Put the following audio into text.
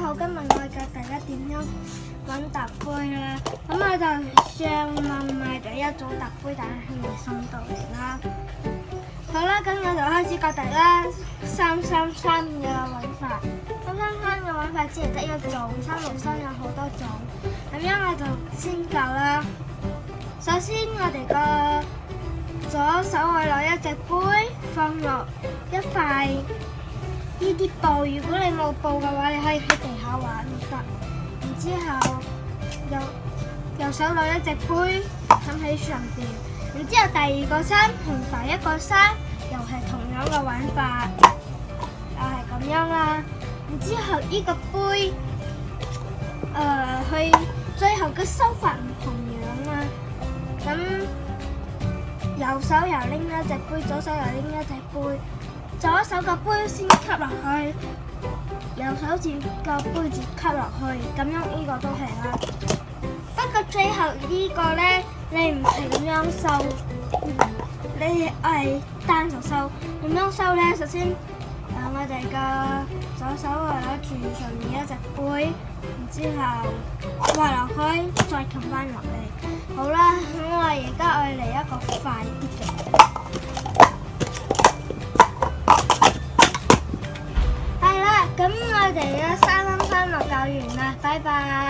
好，今日我教大家點樣揾特杯啦。咁我就上網買咗一種特杯，但係未送到嚟啦。好啦，咁我就開始教大家333嘅揾法。333嘅揾法只係得一種，363有好多種。咁樣我就先教啦。首先我哋個左手會攞一隻杯，放落一塊呢啲布。如果你冇布嘅話，你可以喺地下玩都得。然之後右手攞一隻杯冚喺上邊。然之後第二個山同第一個山又係同樣嘅玩法，又係咁樣啦。然之後呢個杯去最後嘅收法唔同樣啦。咁右手又拎一隻杯，左手又拎一隻杯。左手個杯先吸落去，右手個杯子吸落去，咁樣呢個都係啦。不過最後呢個咧，你唔係咁樣收，你係單手收。點樣收咧？首先，我哋個左手係攞住上面一隻杯，然之後滑落去，再撳翻落嚟。好啦，咁我而家嚟一個快啲嘅。